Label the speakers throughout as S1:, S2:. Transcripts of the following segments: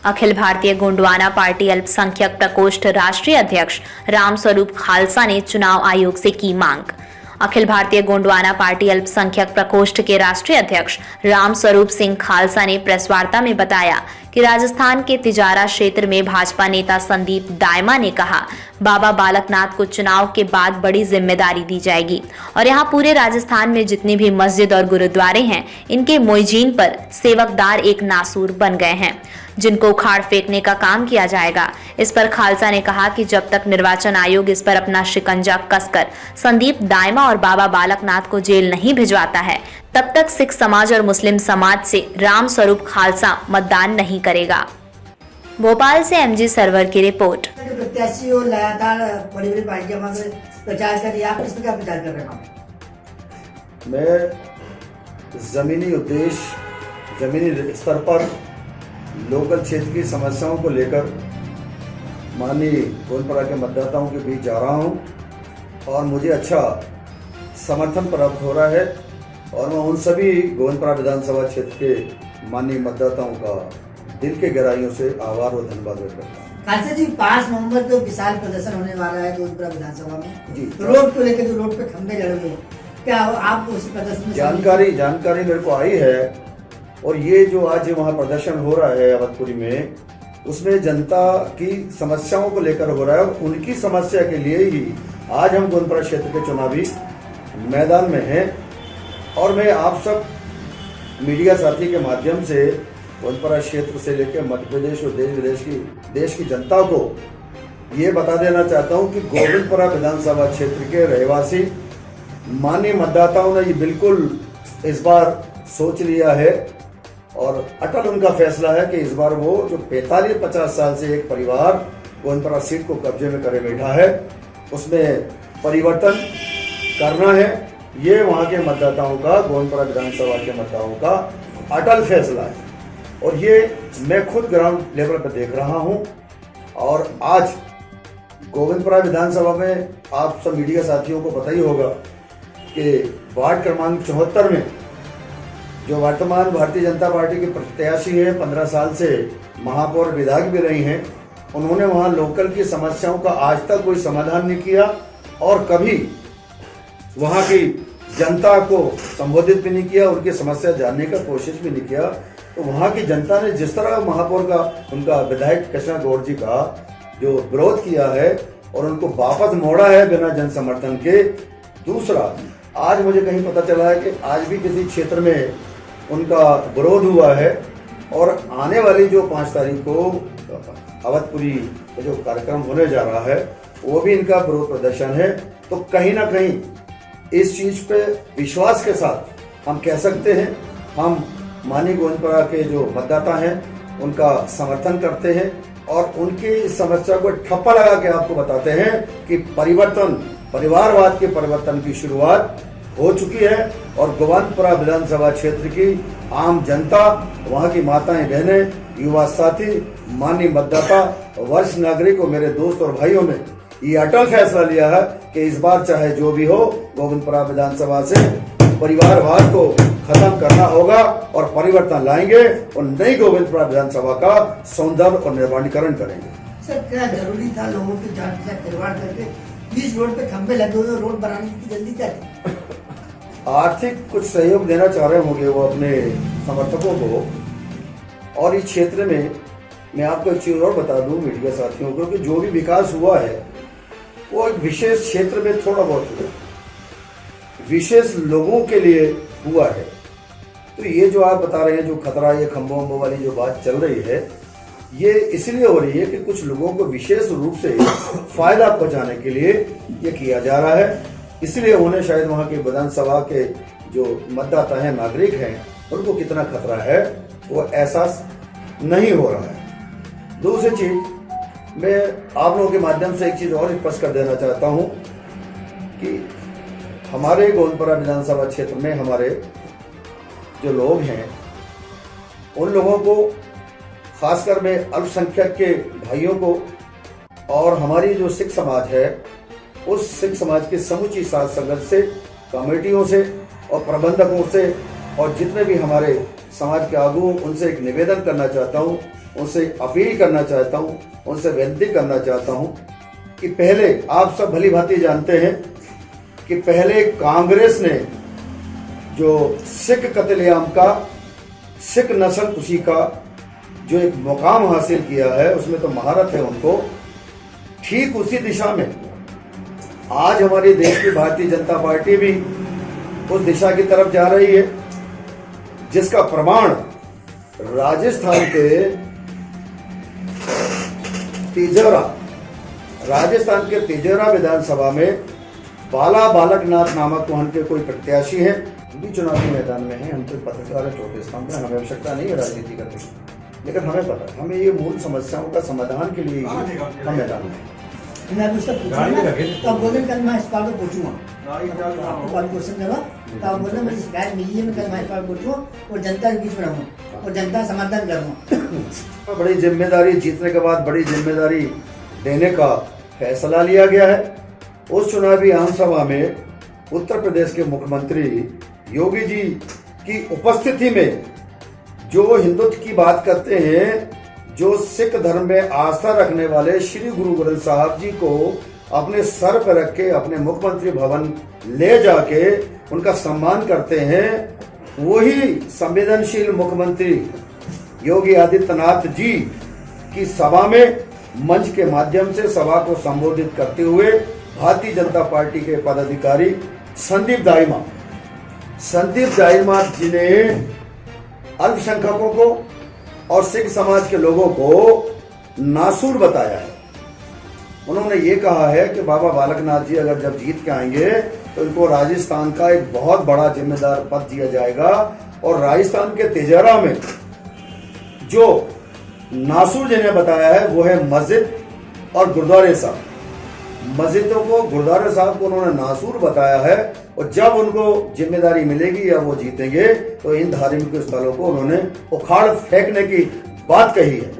S1: Akhil Bharatiya Gondwana party अल्पसंख्यक प्रकोष्ठ राष्ट्रीय अध्यक्ष रामस्वरूप खालसा ने चुनाव आयोग से की मांग। अखिल भारतीय गोंडवाना पार्टी अल्पसंख्यक प्रकोष्ठ के राष्ट्रीय अध्यक्ष रामस्वरूप सिंह खालसा ने प्रेस वार्ता में बताया कि राजस्थान के तिजारा क्षेत्र में भाजपा नेता संदीप दायमा ने कहा, बाबा बालकनाथ को चुनाव के बाद बड़ी जिम्मेदारी दी जाएगी और यहाँ पूरे राजस्थान में जितनी भी मस्जिद और गुरुद्वारे हैं, इनके मोइजीन पर सेवकदार एक नासूर बन गए हैं, जिनको उखाड़ फेंकने का काम किया जाएगा। इस पर खालसा ने कहा कि जब तक निर्वाचन आयोग इस पर अपना शिकंजा कसकर संदीप दायमा और बाबा बालकनाथ को जेल नहीं भिजवाता है, तब तक सिख समाज और मुस्लिम समाज से रामस्वरूप खालसा मतदान नहीं करेगा। भोपाल से एमजी सरवर की रिपोर्ट।
S2: प्रत्याशी और लगातार बड़ी बड़ी पार्टियां प्रचार कर रही है, आप किस का प्रचार कर रहे हैं?
S3: मैं जमीनी उद्देश्य, जमीनी स्तर पर लोकल क्षेत्र की समस्याओं को लेकर माननीय गोंदपरा के मतदाताओं के बीच जा रहा हूं और मुझे अच्छा समर्थन प्राप्त हो रहा है और मैं उन सभी गोंदपरा विधानसभा क्षेत्र के माननीय मतदाताओं का दिल के गहराइयों से आभार और धन्यवाद व्यक्त करता हूँ।
S2: खालसा जी, 5 नवंबर को विशाल प्रदर्शन होने वाला है गोंदपरा विधानसभा में
S3: जी।
S2: रोड को लेकर जो रोड पे खंभे लगे हुए हैं, क्या आप उस प्रदर्शन में
S3: जानकारी मेरे को आई है और ये जो आज वहाँ प्रदर्शन हो रहा है अवधपुरी में, उसमें जनता की समस्याओं को लेकर हो रहा है और उनकी समस्या के लिए ही आज हम गोंदपरा क्षेत्र के चुनावी मैदान में हैं और मैं आप सब मीडिया साथी के माध्यम से गोंदपरा क्षेत्र से लेकर मध्य प्रदेश और देश की जनता को ये बता देना चाहता हूँ कि गोविंदपुरा विधानसभा क्षेत्र के रहवासी माननीय मतदाताओं ने ये बिल्कुल इस बार सोच लिया है और अटल उनका फैसला है कि इस बार वो जो 45-50 साल से एक परिवार गोंदपरा सीट को कब्जे में करे बैठा है, उसमें परिवर्तन करना है। ये वहाँ के मतदाताओं का, गोंदपरा विधानसभा के मतदाताओं का अटल फैसला है और ये मैं खुद ग्राउंड लेवल पर देख रहा हूँ। और आज गोविंदपुरा विधानसभा में आप सब मीडिया साथियों को पता ही होगा कि वार्ड क्रमांक 74 में जो वर्तमान भारतीय जनता पार्टी के प्रत्याशी हैं, 15 साल से महापौर विधायक भी रही हैं, उन्होंने वहां लोकल की समस्याओं का आज तक कोई समाधान नहीं किया और कभी वहां की जनता को संबोधित भी नहीं किया, उनकी समस्या जानने का कोशिश भी नहीं किया। तो वहां की जनता ने जिस तरह महापौर का, उनका विधायक कृष्णा गौड़ जी का जो विरोध किया है और उनको वापस मोड़ा है बिना जन समर्थन के। दूसरा, आज मुझे कहीं पता चला है कि आज भी किसी क्षेत्र में उनका विरोध हुआ है और आने वाली जो 5 तारीख को अवधपुरी जो कार्यक्रम होने जा रहा है वो भी इनका विरोध प्रदर्शन है। तो कहीं ना कहीं इस चीज पे विश्वास के साथ हम कह सकते हैं, हम माननीय गोंदपरा के जो मतदाता हैं उनका समर्थन करते हैं और उनकी इस समस्या को ठप्पा लगा के आपको बताते हैं कि परिवर्तन, परिवारवाद के परिवर्तन की शुरुआत हो चुकी है और गोविंदपुरा विधानसभा क्षेत्र की आम जनता, वहां की माताएं बहनें, युवा साथी, माननीय मतदाता, वरिष्ठ नागरिक और मेरे दोस्त और भाइयों ने ये अटल फैसला लिया है कि इस बार चाहे जो भी हो, गोविंदपुरा विधानसभा से परिवारवाद को खत्म करना होगा और परिवर्तन लाएंगे और नई गोविंदपुरा विधानसभा का सौंदर्य और निर्माणीकरण करेंगे।
S2: सर, क्या जरूरी था लोगों की जान से खिलवाड़ करके बीच रोड पे खंभे लगे हुए, रोड बनाने की जल्दी क्या थी?
S3: आर्थिक कुछ सहयोग देना चाह रहे होंगे वो अपने समर्थकों को। और इस क्षेत्र में मैं आपको एक चीज और बता दूं मीडिया साथियों को कि जो भी विकास हुआ है वो एक विशेष क्षेत्र में थोड़ा बहुत हुआ, विशेष लोगों के लिए हुआ है। तो ये जो आप बता रहे हैं, जो खतरा, ये खंभों वंभों वाली जो बात चल रही है, ये इसलिए हो रही है कि कुछ लोगों को विशेष रूप से फायदा पहुंचाने के लिए ये किया जा रहा है। इसलिए उन्हें शायद वहां के विधानसभा के जो मतदाता हैं, नागरिक हैं, उनको कितना खतरा है वो एहसास नहीं हो रहा है। दूसरी चीज, मैं आप लोगों के माध्यम से एक चीज और स्पष्ट कर देना चाहता हूं कि हमारे गोविंदपुरा विधानसभा क्षेत्र में हमारे जो लोग हैं, उन लोगों को, खासकर मैं अल्पसंख्यक के भाइयों को और हमारी जो सिख समाज है, उस सिख समाज की समूची साथ संगत से, कमेटियों से और प्रबंधकों से और जितने भी हमारे समाज के आगू उनसे एक निवेदन करना चाहता हूँ, उनसे अपील करना चाहता हूँ, उनसे विनती करना चाहता हूँ कि पहले आप सब भली भांति जानते हैं कि पहले कांग्रेस ने जो सिख कत्लेआम का, सिख नस्ल कुशी का जो एक मुकाम हासिल किया है, उसमें तो महारत है उनको। ठीक उसी दिशा में आज हमारे देश की भारतीय जनता पार्टी भी उस दिशा की तरफ जा रही है, जिसका प्रमाण राजस्थान के तिजोरा विधानसभा में बाला बालकनाथ नामक वहां के कोई प्रत्याशी हैं, भी चुनावी मैदान में हैं। हम तो पत्रकार हैं, छोटे स्थान में, हमें आवश्यकता नहीं है राजनीति करने की, लेकिन हमें पता है, हमें ये मूल समस्याओं का समाधान के लिए हम मैदान में।
S2: मैं कुछ तो बोले कल मैं इस बात को पूछूंगा, आपको कल क्वेश्चन देगा तो आप बोले मुझे शिकायत मिली है, मैं कल मैं इस बात पूछूंगा और जनता के बीच में रहूंगा और जनता समाधान करूंगा।
S3: बड़ी जिम्मेदारी, जीतने के बाद बड़ी जिम्मेदारी देने का फैसला लिया गया है। उस चुनावी आम सभा में उत्तर प्रदेश के मुख्यमंत्री योगी जी की उपस्थिति में जो हिंदुत्व की बात करते हैं, जो सिख धर्म में आस्था रखने वाले श्री गुरु ग्रंथ साहब जी को अपने सर पर रख के अपने मुख्यमंत्री भवन ले जाके उनका सम्मान करते हैं, वही संवेदनशील मुख्यमंत्री योगी आदित्यनाथ जी की सभा में मंच के माध्यम से सभा को संबोधित करते हुए भारतीय जनता पार्टी के पदाधिकारी संदीप दाईमा जी ने अल्पसंख्यकों को और सिख समाज के लोगों को नासूर बताया है। उन्होंने ये कहा है कि बाबा बालकनाथ जी अगर जब जीत के आएंगे तो इनको राजस्थान का एक बहुत बड़ा जिम्मेदार पद दिया जाएगा, और राजस्थान के तिजोरा में जो नासूर जी ने बताया है वो है मस्जिद और गुरुद्वारे साहब। मस्जिदों को, गुरुद्वारे साहब को उन्होंने नासूर बताया है, और जब उनको जिम्मेदारी मिलेगी या वो जीतेंगे तो इन धार्मिक स्थलों को उन्होंने उखाड़ फेंकने की बात कही है।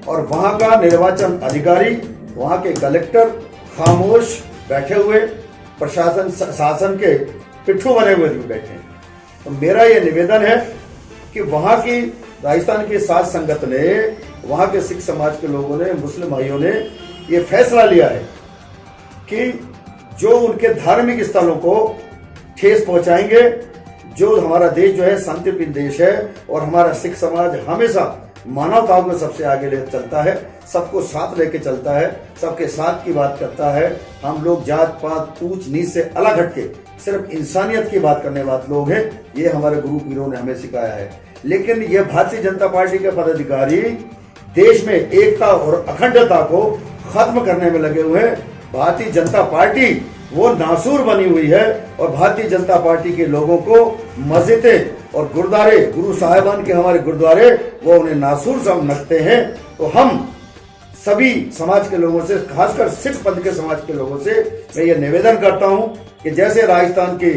S3: और वहां का निर्वाचन अधिकारी, वहां के कलेक्टर खामोश बैठे हुए, प्रशासन शासन के पिट्ठू बने हुए भी बैठे हैं। तो मेरा ये निवेदन है कि वहां की राजस्थान की साध संगत ने, वहां के सिख समाज के लोगों ने, मुस्लिम भाइयों ने ये फैसला लिया है कि जो उनके धार्मिक स्थलों को ठेस पहुंचाएंगे, जो हमारा देश जो है शांतिप्रिय देश है, और हमारा सिख समाज हमेशा मानवता को सबसे आगे ले चलता है, सबको साथ लेके चलता है, सबके साथ की बात करता है। हम लोग जात पात ऊंच नीच से अलग हटके सिर्फ इंसानियत की बात करने वाले लोग हैं, ये हमारे गुरु पीरों ने हमें सिखाया है। लेकिन ये भारतीय जनता पार्टी के पदाधिकारी देश में एकता और अखंडता को खत्म करने में लगे हुए हैं। भारतीय जनता पार्टी वो नासूर बनी हुई है, और भारतीय जनता पार्टी के लोगों को मस्जिदें और गुरुद्वारे, गुरु साहिबान के हमारे गुरुद्वारे, वो उन्हें नासूर समझते हैं। तो हम सभी समाज के लोगों से, खासकर सिख पंथ के समाज के लोगों से मैं ये निवेदन करता हूं कि जैसे राजस्थान की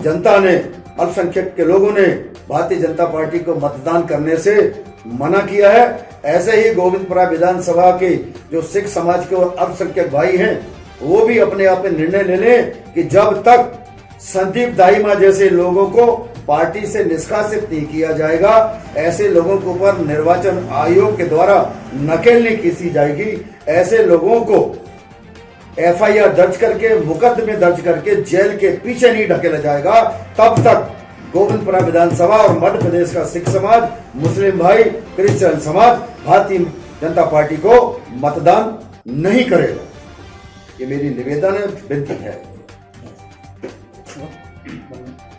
S3: जनता ने, अल्पसंख्यक के लोगों ने भारतीय जनता पार्टी को मतदान करने से मना किया है, ऐसे ही गोविंदपुरा विधानसभा के जो सिख समाज के और अल्पसंख्यक भाई हैं, वो भी अपने आप में निर्णय ले लें कि जब तक संदीप दाईमा जैसे लोगों को पार्टी से निष्कासित नहीं किया जाएगा, ऐसे लोगों के ऊपर निर्वाचन आयोग के द्वारा नकेल नहीं की जाएगी, ऐसे लोगों को एफआईआर दर्ज करके, मुकदमे दर्ज करके जेल के पीछे नहीं ढकेला जाएगा, तब तक गोविंदपुरा विधानसभा और मध्य प्रदेश का सिख समाज, मुस्लिम भाई, क्रिश्चियन समाज भारतीय जनता पार्टी को मतदान नहीं करेगा। ये मेरी निवेदन है, विनती है।